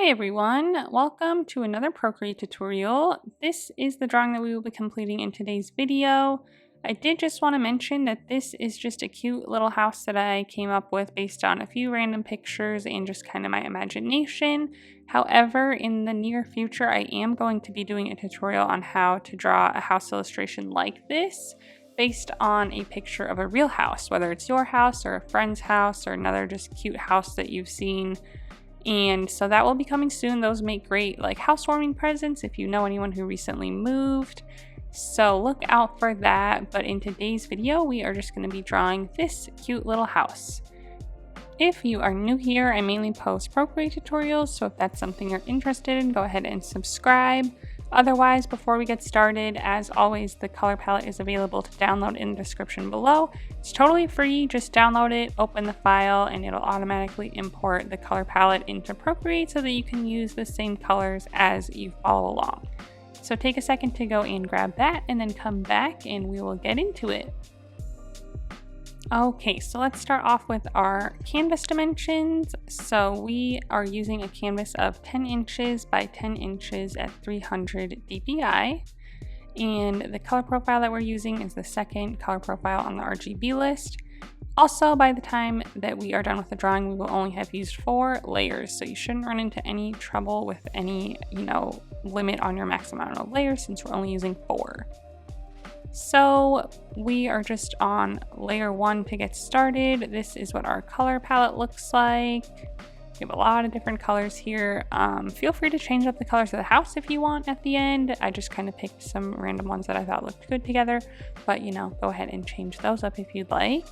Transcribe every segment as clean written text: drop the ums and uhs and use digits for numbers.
Hi everyone, welcome to another Procreate tutorial. This is the drawing that we will be completing in today's video. I did just want to mention that this is just a cute little house that I came up with based on a few random pictures and just kind of my imagination. However, in the near future, I am going to be doing a tutorial on how to draw a house illustration like this based on a picture of a real house, whether it's your house or a friend's house or another just cute house that you've seen. And so that will be coming soon. Those make great like housewarming presents if you know anyone who recently moved. So look out for that. But in today's video, we are just going to be drawing this cute little house. If you are new here, I mainly post Procreate tutorials. So if that's something you're interested in, go ahead and subscribe. Otherwise, before we get started, as always, the color palette is available to download in the description below. It's totally free. Just download it, open the file, and it'll automatically import the color palette into Procreate so that you can use the same colors as you follow along. So take a second to go and grab that and then come back and we will get into it. Okay, so let's start off with our canvas dimensions. So we are using a canvas of 10 inches by 10 inches at 300 dpi. And the color profile that we're using is the second color profile on the RGB list. Also, by the time that we are done with the drawing, we will only have used 4 layers. So you shouldn't run into any trouble with any, limit on your maximum amount of layers since we're only using 4. So we are just on layer 1 to get started. This is what our color palette looks like. We have a lot of different colors here. Feel free to change up the colors of the house if you want at the end. I just kind of picked some random ones that I thought looked good together, but go ahead and change those up if you'd like.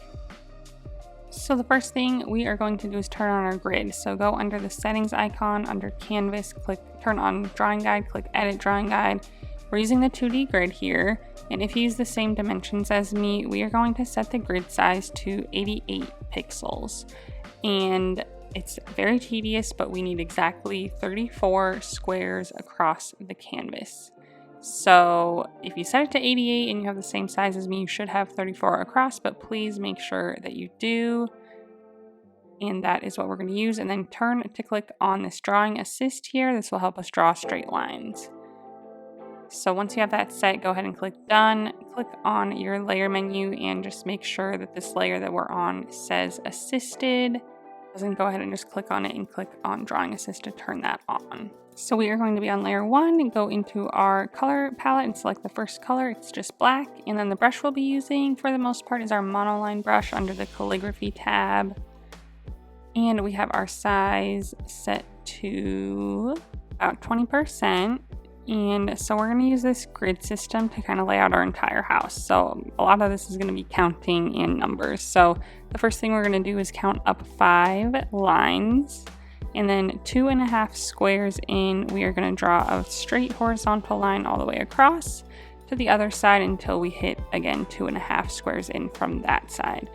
So the first thing we are going to do is turn on our grid. So go under the settings icon, under canvas, click turn on drawing guide, click edit drawing guide. We're using the 2D grid here, and if you use the same dimensions as me, we are going to set the grid size to 88 pixels. And it's very tedious, but we need exactly 34 squares across the canvas. So if you set it to 88 and you have the same size as me, you should have 34 across, but please make sure that you do. And that is what we're going to use. And then turn to click on this drawing assist here. This will help us draw straight lines. So once you have that set, go ahead and click done. Click on your layer menu and just make sure that this layer that we're on says assisted. Then go ahead and just click on it and click on drawing assist to turn that on. So we are going to be on layer 1 and go into our color palette and select the first color. It's just black. And then the brush we'll be using for the most part is our monoline brush under the calligraphy tab. And we have our size set to about 20%. And so we're going to use this grid system to kind of lay out our entire house. So a lot of this is going to be counting in numbers. So the first thing we're going to do is count up 5 lines. And then 2.5 squares in, we are going to draw a straight horizontal line all the way across to the other side until we hit, again, 2.5 squares in from that side.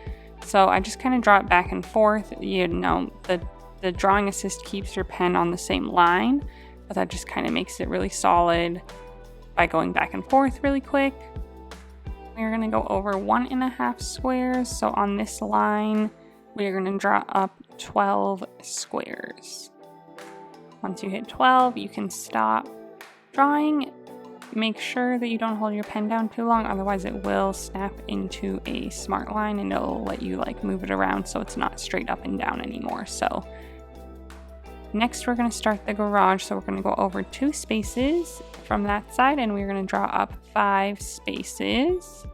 So I just kind of draw it back and forth. The drawing assist keeps your pen on the same line, but that just kind of makes it really solid by going back and forth really quick. We're going to go over 1.5 squares. So on this line, we're going to draw up 12 squares. Once you hit 12, you can stop drawing. Make sure that you don't hold your pen down too long, otherwise it will snap into a smart line and it'll let you move it around so it's not straight up and down anymore. So next, we're going to start the garage. So we're going to go over 2 spaces from that side and we're going to draw up 5 spaces.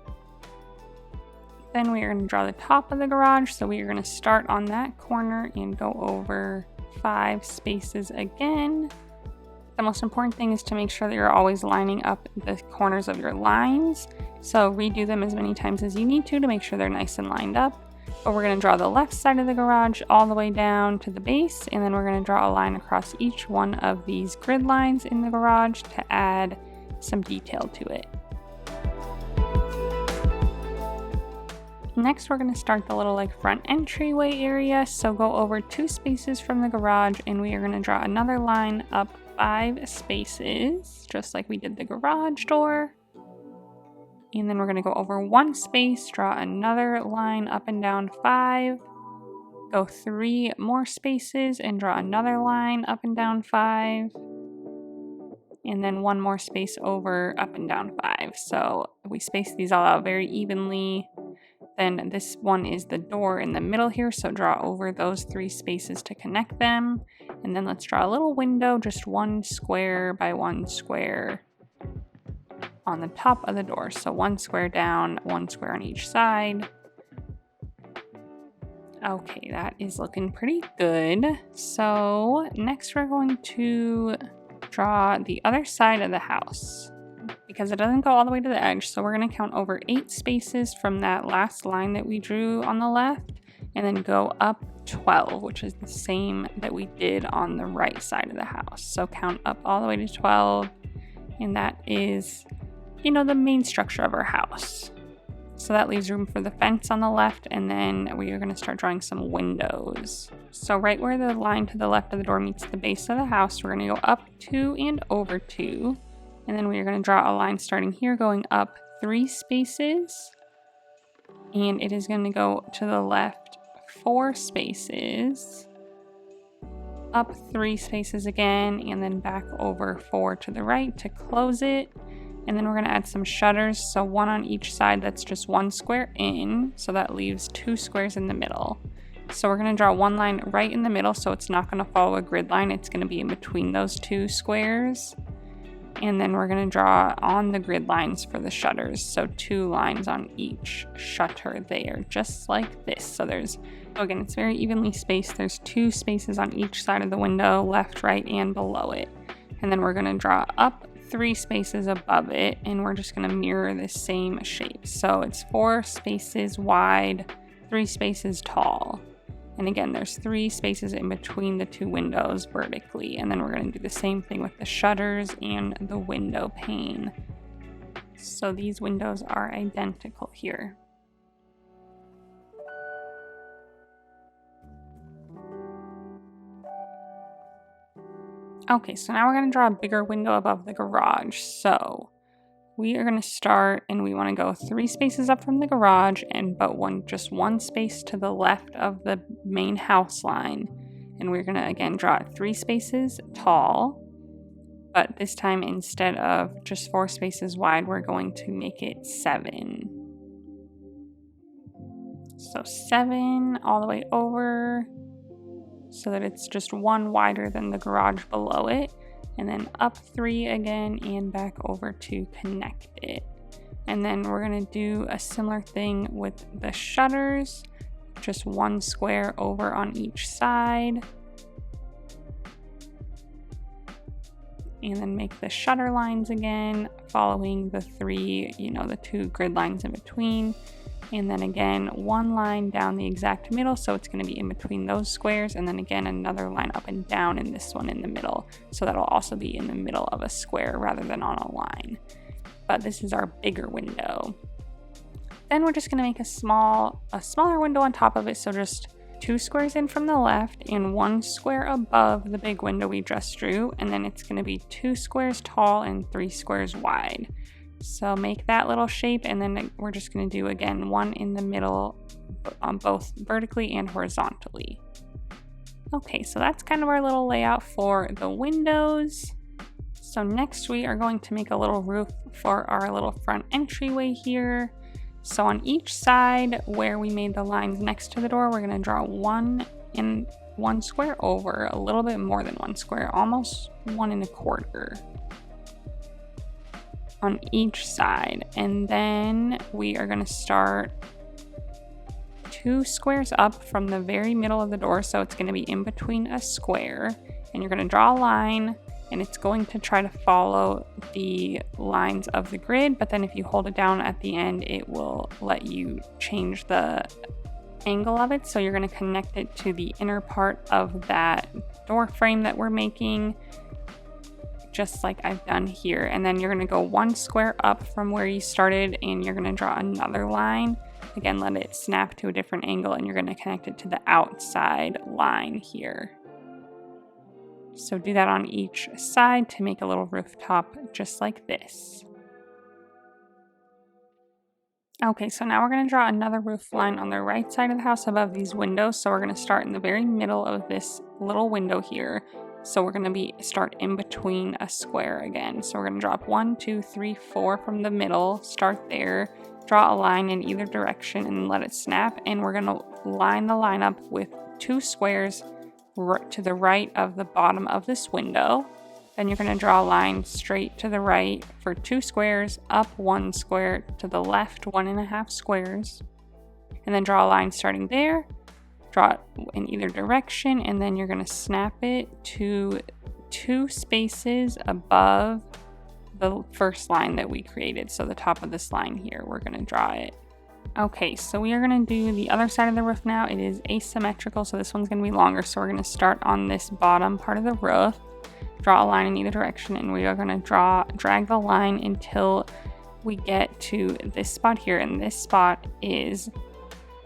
Then we are going to draw the top of the garage. So we are going to start on that corner and go over 5 spaces again. The most important thing is to make sure that you're always lining up the corners of your lines. So redo them as many times as you need to make sure they're nice and lined up. But we're going to draw the left side of the garage all the way down to the base, and then we're going to draw a line across each one of these grid lines in the garage to add some detail to it. Next, we're going to start the little front entryway area. So go over 2 spaces from the garage and we are going to draw another line up 5 spaces, just like we did the garage door. And then we're going to go over 1 space, draw another line up and down 5, go 3 more spaces and draw another line up and down 5. And then 1 more space over, up and down 5. So we space these all out very evenly. Then this one is the door in the middle here, so draw over those 3 spaces to connect them. And then let's draw a little window, just 1 square by 1 square on the top of the door. So 1 square down, 1 square on each side. Okay, that is looking pretty good. So next we're going to draw the other side of the house, because it doesn't go all the way to the edge. So we're going to count over 8 spaces from that last line that we drew on the left, and then go up 12, which is the same that we did on the right side of the house. So count up all the way to 12, and that is, the main structure of our house. So that leaves room for the fence on the left, and then we are going to start drawing some windows. So right where the line to the left of the door meets the base of the house, we're going to go up 2 and over 2. And then we are going to draw a line starting here, going up 3 spaces. And it is going to go to the left 4 spaces. Up 3 spaces again, and then back over 4 to the right to close it. And then we're going to add some shutters, so 1 on each side. That's just 1 square in, so that leaves 2 squares in the middle. So we're going to draw 1 line right in the middle, so it's not going to follow a grid line. It's going to be in between those 2 squares. And then we're going to draw on the grid lines for the shutters, so 2 lines on each shutter there, just like this. So again, it's very evenly spaced. There's 2 spaces on each side of the window, left, right, and below it. And then we're going to draw up 3 spaces above it, and we're just going to mirror the same shape. So it's 4 spaces wide, 3 spaces tall. And again, there's 3 spaces in between the 2 windows vertically. And then we're going to do the same thing with the shutters and the window pane. So these windows are identical here. Okay, so now we're going to draw a bigger window above the garage. So we are going to start, and we want to go 3 spaces up from the garage, but just one space to the left of the main house line. And we're going to again draw 3 spaces tall, but this time instead of just 4 spaces wide, we're going to make it 7. So 7 all the way over, so that it's just 1 wider than the garage below it, and then up 3 again and back over to connect it. And then we're going to do a similar thing with the shutters, just 1 square over on each side, and then make the shutter lines again, following the 3, the 2 grid lines in between. And then again, 1 line down the exact middle, so it's going to be in between those squares, and then again another line up and down in this one in the middle, so that'll also be in the middle of a square rather than on a line. But this is our bigger window. Then we're just going to make a smaller window on top of it, so just 2 squares in from the left and 1 square above the big window we just drew, and then it's going to be 2 squares tall and 3 squares wide. So make that little shape, and then we're just going to do again 1 in the middle on both vertically and horizontally. Okay, so that's kind of our little layout for the windows. So next we are going to make a little roof for our little front entryway here. So on each side where we made the lines next to the door, we're going to draw 1 square over, a little bit more than 1 square, almost 1 1/4. On each side, and then we are going to start 2 squares up from the very middle of the door, so it's going to be in between a square, and you're going to draw a line, and it's going to try to follow the lines of the grid, but then if you hold it down at the end, it will let you change the angle of it. So you're going to connect it to the inner part of that door frame that we're making, just like I've done here. And then you're going to go 1 square up from where you started, and you're going to draw another line. Again, let it snap to a different angle, and you're going to connect it to the outside line here. So do that on each side to make a little rooftop just like this. Okay, so now we're going to draw another roof line on the right side of the house above these windows. So we're going to start in the very middle of this little window here. So we're going to start in between a square again. So we're going to drop 1, 2, 3, 4 from the middle, start there, draw a line in either direction and let it snap. And we're going to line the line up with 2 squares to the right of the bottom of this window. Then you're going to draw a line straight to the right for 2 squares, up 1 square, to the left 1.5 squares, and then draw a line starting there, draw it in either direction, and then you're going to snap it to 2 spaces above the first line that we created. So the top of this line here, we're going to draw it. Okay, so we are going to do the other side of the roof now. It is asymmetrical, so this one's going to be longer. So we're going to start on this bottom part of the roof, draw a line in either direction, and we are going to drag the line until we get to this spot here. And this spot is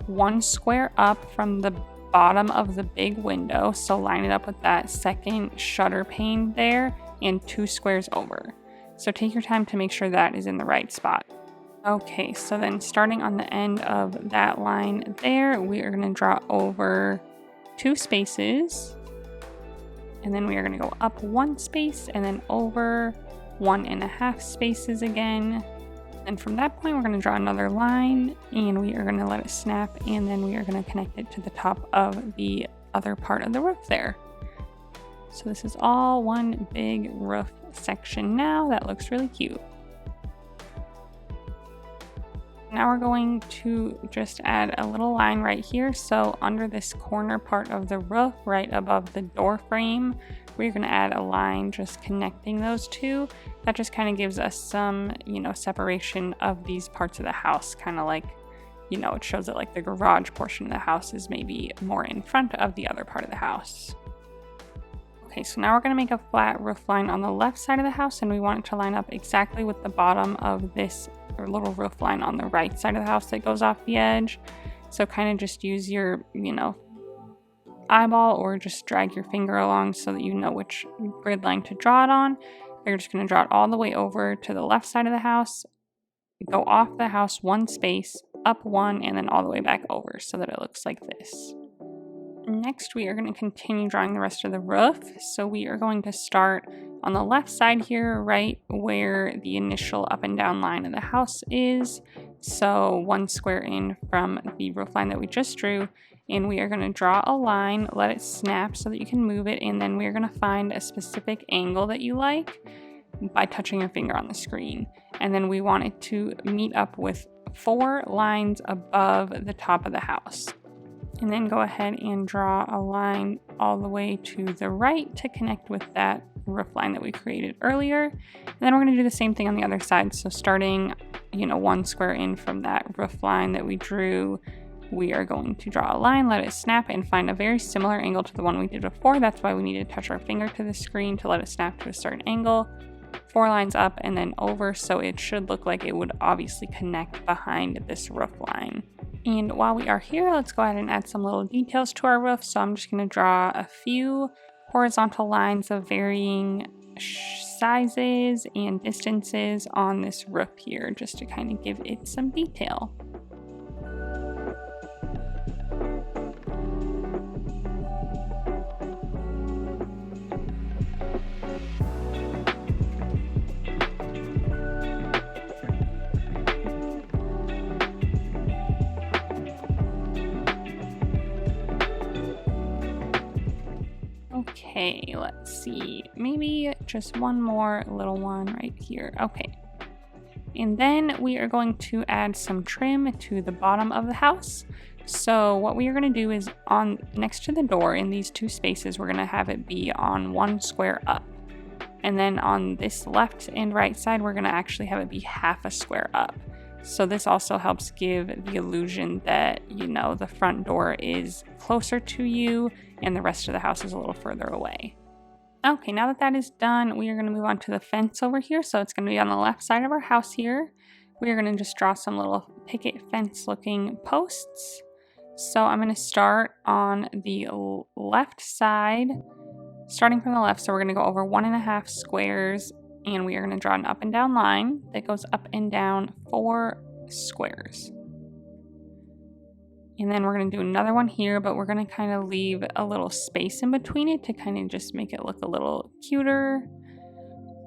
1 square up from the bottom of the big window. So line it up with that second shutter pane there and 2 squares over. So take your time to make sure that is in the right spot. Okay, so then starting on the end of that line there, we are going to draw over 2 spaces. And then we are going to go up 1 space and then over 1.5 spaces again. And from that point, we're going to draw another line and we are going to let it snap. And then we are going to connect it to the top of the other part of the roof there. So this is all one big roof section now. That looks really cute. Now we're going to just add a little line right here. So under this corner part of the roof, right above the door frame, we're going to add a line just connecting those two. That just kind of gives us some, separation of these parts of the house. Kind of like, it shows that like the garage portion of the house is maybe more in front of the other part of the house. Okay, so now we're going to make a flat roof line on the left side of the house, and we want it to line up exactly with the bottom of this little roof line on the right side of the house that goes off the edge. So kind of just use your, eyeball or just drag your finger along so that you know which grid line to draw it on. You're just going to draw it all the way over to the left side of the house, go off the house 1 space, up 1, and then all the way back over so that it looks like this. Next, we are going to continue drawing the rest of the roof. So we are going to start on the left side here, right where the initial up and down line of the house is. So 1 square in from the roof line that we just drew. And we are going to draw a line, let it snap so that you can move it. And then we're going to find a specific angle that you like by touching your finger on the screen. And then we want it to meet up with 4 lines above the top of the house. And then go ahead and draw a line all the way to the right to connect with that roof line that we created earlier. And then we're going to do the same thing on the other side. So starting, 1 square in from that roof line that we drew, we are going to draw a line, let it snap, and find a very similar angle to the one we did before. That's why we need to touch our finger to the screen to let it snap to a certain angle. 4 lines up and then over, so it should look like it would obviously connect behind this roof line. And while we are here, let's go ahead and add some little details to our roof. So I'm just going to draw a few horizontal lines of varying sizes and distances on this roof here, just to kind of give it some detail. Okay, let's see, maybe just one more little one right here. Okay, and then we are going to add some trim to the bottom of the house. So what we are going to do is on next to the door in these 2 spaces, we're going to have it be on 1 square up. And then on this left and right side, we're going to actually have it be half a square up. So this also helps give the illusion that, the front door is closer to you and the rest of the house is a little further away. Okay, now that is done, we are going to move on to the fence over here. So it's going to be on the left side of our house here. We are going to just draw some little picket fence looking posts. So I'm going to start on the left side, starting from the left. So we're going to go over 1.5 squares, and we are going to draw an up and down line that goes up and down 4 squares. And then we're going to do another one here, but we're going to kind of leave a little space in between it to kind of just make it look a little cuter.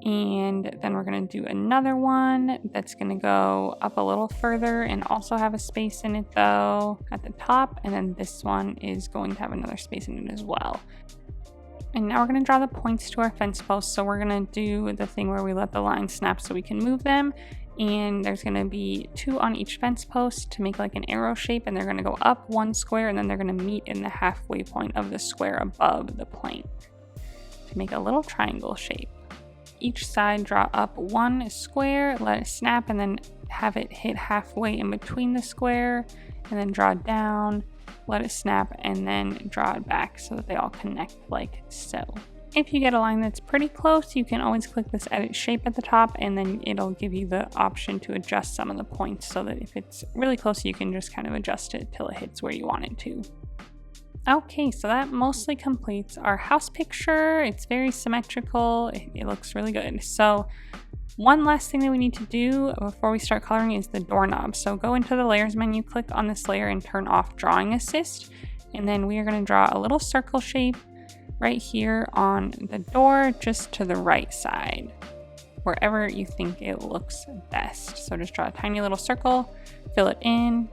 And then we're going to do another one that's going to go up a little further and also have a space in it though at the top. And then this one is going to have another space in it as well. And now we're going to draw the points to our fence posts. So we're going to do the thing where we let the lines snap so we can move them. And there's going to be 2 on each fence post to make like an arrow shape. And they're going to go up 1 square and then they're going to meet in the halfway point of the square above the plank to make a little triangle shape. Each side draw up 1 square, let it snap, and then have it hit halfway in between the square, and then draw down, let it snap, and then draw it back so that they all connect like so. If you get a line that's pretty close, you can always click this edit shape at the top, and then it'll give you the option to adjust some of the points so that if it's really close, you can just kind of adjust it till it hits where you want it to. Okay, so that mostly completes our house picture. It's very symmetrical. It looks really good. So one last thing that we need to do before we start coloring is the doorknob. So go into the layers menu, click on this layer and turn off drawing assist. And then we are going to draw a little circle shape right here on the door, just to the right side, wherever you think it looks best. So just draw a tiny little circle, fill it in.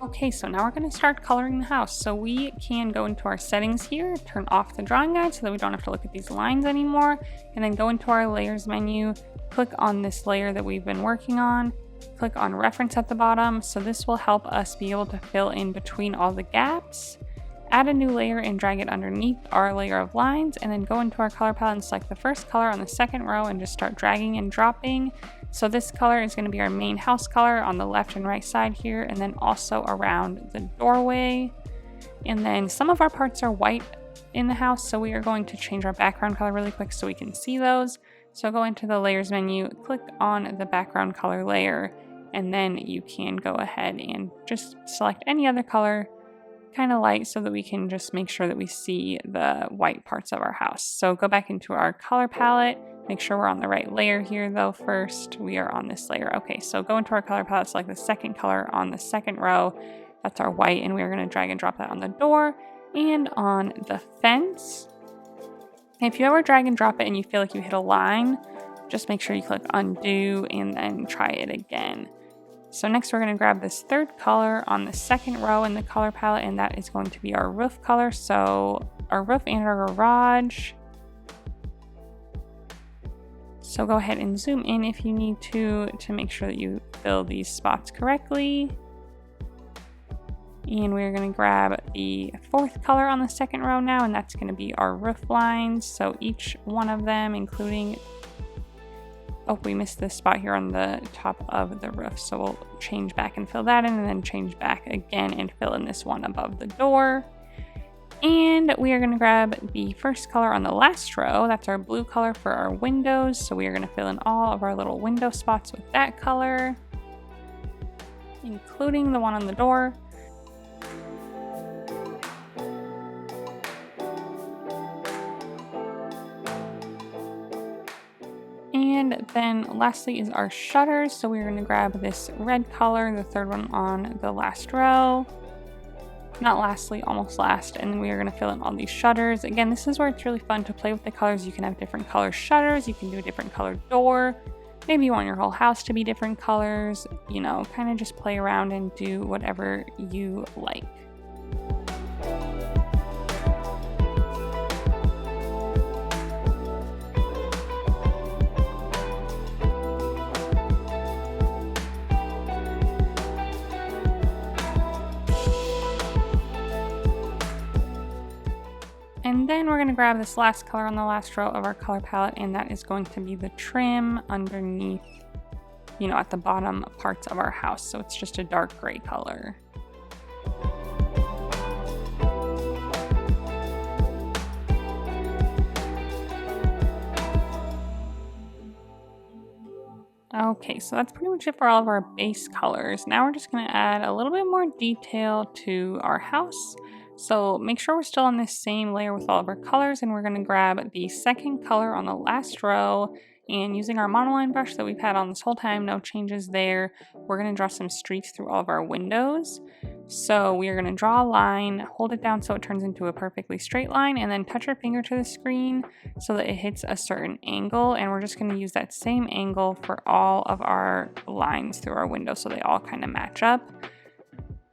Okay, so now we're going to start coloring the house. So we can go into our settings here, turn off the drawing guide so that we don't have to look at these lines anymore, and then go into our layers menu, click on this layer that we've been working on, click on reference at the bottom. So this will help us be able to fill in between all the gaps. Add a new layer and drag it underneath our layer of lines, and then go into our color palette and select the first color on the second row and just start dragging and dropping. So this color is going to be our main house color on the left and right side here, and then also around the doorway. And then some of our parts are white in the house, so we are going to change our background color really quick so we can see those. So go into the layers menu, click on the background color layer, and then you can go ahead and just select any other color, kind of light, so that we can just make sure that we see the white parts of our house. So go back into our color palette. Make sure we're on the right layer here though first. We are on this layer. Okay, so go into our color palette, select the second color on the second row. That's our white, and we're going to drag and drop that on the door and on the fence. If you ever drag and drop it and you feel like you hit a line, just make sure you click undo and then try it again. So next we're going to grab this third color on the second row in the color palette, and that is going to be our roof color. So our roof and our garage. So go ahead and zoom in if you need to make sure that you fill these spots correctly. And we're going to grab the fourth color on the second row now, and that's going to be our roof lines. So each one of them, including, oh, we missed this spot here on the top of the roof. So we'll change back and fill that in, and then change back again and fill in this one above the door. And we are going to grab the first color on the last row. That's our blue color for our windows. So we are going to fill in all of our little window spots with that color, including the one on the door. And then lastly is our shutters. So we're going to grab this red color, the third one on the last row. Not lastly, almost last, and then we are going to fill in all these shutters. Again, this is where it's really fun to play with the colors. You can have different color shutters, you can do a different color door. Maybe you want your whole house to be different colors, you know, kind of just play around and do whatever you like. And then we're going to grab this last color on the last row of our color palette, and that is going to be the trim underneath, you know, at the bottom parts of our house. So it's just a dark gray color. Okay, so that's pretty much it for all of our base colors. Now we're just going to add a little bit more detail to our house. So make sure we're still on this same layer with all of our colors, and we're going to grab the second color on the last row, And using our monoline brush that we've had on this whole time, no changes there, we're going to draw some streaks through all of our windows. So we are going to draw a line, hold it down so it turns into a perfectly straight line, and then touch our finger to the screen so that it hits a certain angle. And we're just going to use that same angle for all of our lines through our window so they all kind of match up.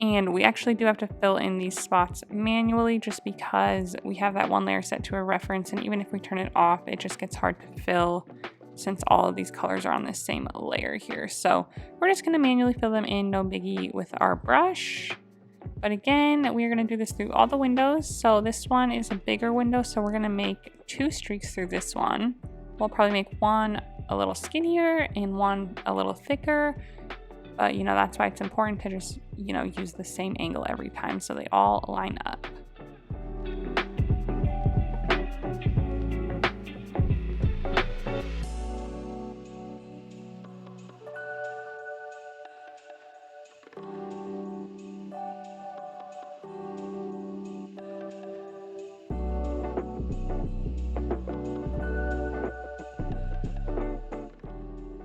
And we actually do have to fill in these spots manually just because we have that one layer set to a reference, and even if we turn it off, it just gets hard to fill since all of these colors are on the same layer here. So we're just going to manually fill them in, no biggie, with our brush. But again, we're going to do this through all the windows. So this one is a bigger window, so we're going to make 2 streaks through this one. We'll probably make one a little skinnier and one a little thicker. But, you know, that's why it's important to just, you know, use the same angle every time so they all line up.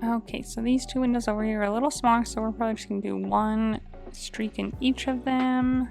Okay, so these 2 windows over here are a little smaller, so we're probably just going to do 1 streak in each of them.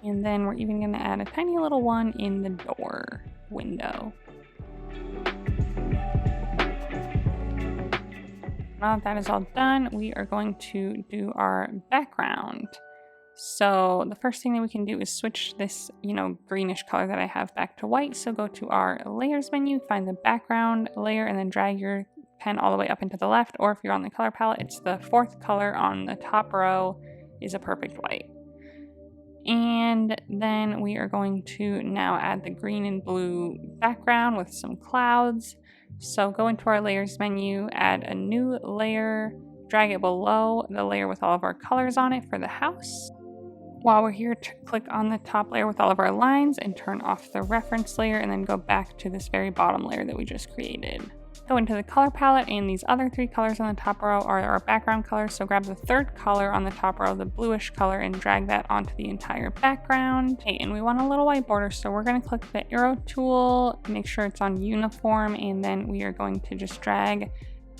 And then we're even going to add a tiny little one in the door window. Now that is all done, we are going to do our background. So the first thing that we can do is switch this, you know, greenish color that I have back to white. So go to our layers menu, find the background layer, and then drag your pen all the way up into the left. Or if you're on the color palette, it's the 4th color on the top row is a perfect white. And then we are going to now add the green and blue background with some clouds. So go into our layers menu, add a new layer, drag it below the layer with all of our colors on it for the house. While we're here, click on the top layer with all of our lines and turn off the reference layer, and then go back to this very bottom layer that we just created. Go into the color palette, and these other 3 colors on the top row are our background colors. So grab the 3rd color on the top row, the bluish color, and drag that onto the entire background. Okay, and we want a little white border, so we're going to click the arrow tool, make sure it's on uniform, and then we are going to just drag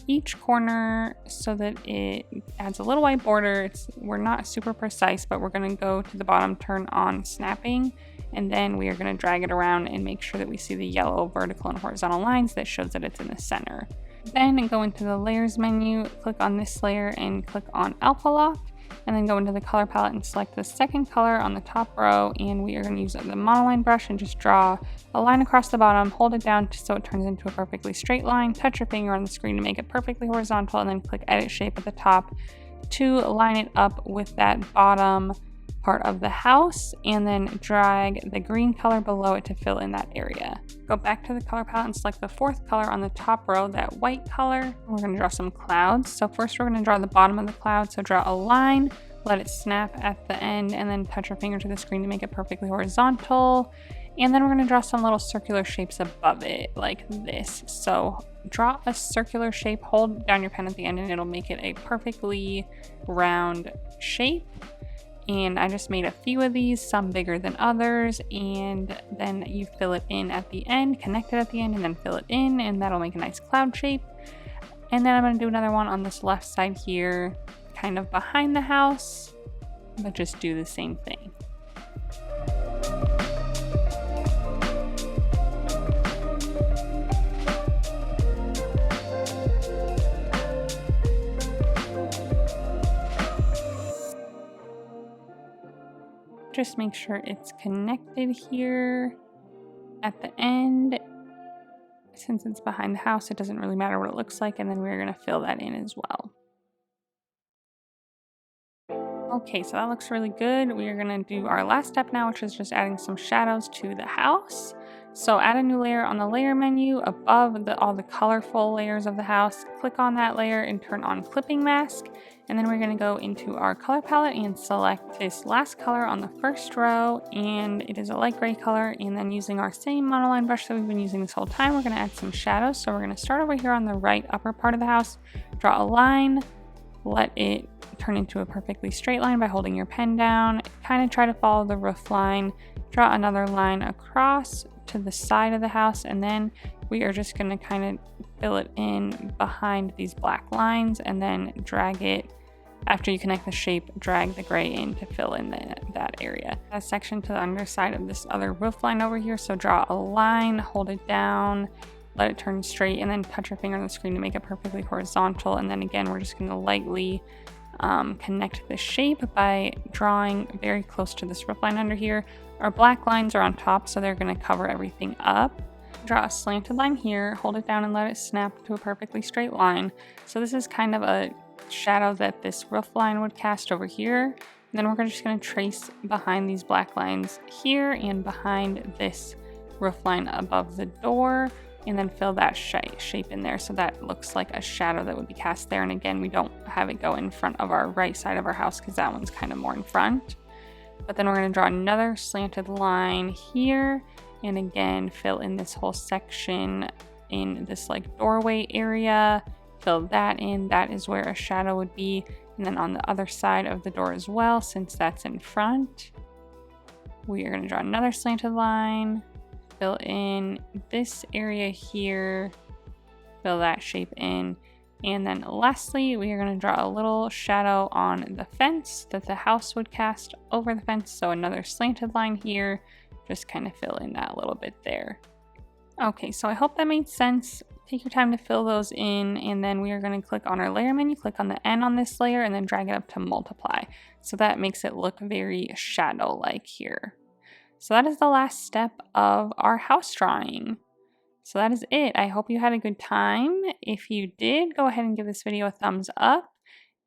each corner so that it adds a little white border. We're not super precise, but we're going to go to the bottom, turn on snapping, and then we are going to drag it around and make sure that we see the yellow vertical and horizontal lines that shows that it's in the center. Then go into the layers menu, click on this layer and click on alpha lock, and then go into the color palette and select the 2nd color on the top row, and we are going to use the monoline brush and just draw a line across the bottom, hold it down so it turns into a perfectly straight line, touch your finger on the screen to make it perfectly horizontal, and then click edit shape at the top to line it up with that bottom part of the house, and then drag the green color below it to fill in that area. Go back to the color palette and select the 4th color on the top row, that white color. We're going to draw some clouds. So first we're going to draw the bottom of the cloud. So draw a line, let it snap at the end, and then touch your finger to the screen to make it perfectly horizontal. And then we're going to draw some little circular shapes above it like this. So draw a circular shape, hold down your pen at the end, and it'll make it a perfectly round shape. And I just made a few of these, some bigger than others, and then you fill it in at the end, connect it at the end, and then fill it in, and that'll make a nice cloud shape. And then I'm going to do another one on this left side here, kind of behind the house, but just do the same thing. Just make sure it's connected here at the end. Since it's behind the house, it doesn't really matter what it looks like, and then we're going to fill that in as well. Okay, so that looks really good. We are going to do our last step now, which is just adding some shadows to the house. So add a new layer on the layer menu above all the colorful layers of the house. Click on that layer and turn on clipping mask. And then we're going to go into our color palette and select this last color on the first row, and it is a light gray color. And then using our same monoline brush that we've been using this whole time, we're going to add some shadows. So we're going to start over here on the right upper part of the house, draw a line, let it turn into a perfectly straight line by holding your pen down, kind of try to follow the roof line, draw another line across to the side of the house, and then we are just going to kind of fill it in behind these black lines, and then drag it, after you connect the shape, drag the gray in to fill in that area. That section to the underside of this other roof line over here, so draw a line, hold it down, let it turn straight, and then touch your finger on the screen to make it perfectly horizontal. And then again, we're just going to lightly connect the shape by drawing very close to this roof line under here. Our black lines are on top, so they're going to cover everything up. Draw a slanted line here, hold it down and let it snap to a perfectly straight line. So this is kind of a shadow that this roof line would cast over here. And then we're just going to trace behind these black lines here and behind this roof line above the door, and then fill that shape in there so that looks like a shadow that would be cast there. And again, we don't have it go in front of our right side of our house because that one's kind of more in front. But then we're going to draw another slanted line here, and again fill in this whole section in this like doorway area, fill that in. That is where a shadow would be. And then on the other side of the door as well, since that's in front, we are going to draw another slanted line, fill in this area here, fill that shape in. And then lastly, we are going to draw a little shadow on the fence that the house would cast over the fence. So another slanted line here, just kind of fill in that little bit there. Okay, so I hope that made sense. Take your time to fill those in, and then we are going to click on our layer menu, click on the N on this layer, and then drag it up to multiply. So that makes it look very shadow-like here. So that is the last step of our house drawing. So that is it. I hope you had a good time. If you did, go ahead and give this video a thumbs up,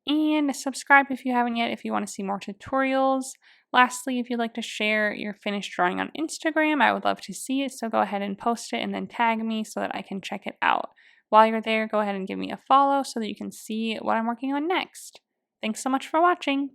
and subscribe if you haven't yet if you want to see more tutorials. Lastly, if you'd like to share your finished drawing on Instagram, I would love to see it, so go ahead and post it and then tag me so that I can check it out. While you're there, go ahead and give me a follow so that you can see what I'm working on next. Thanks so much for watching.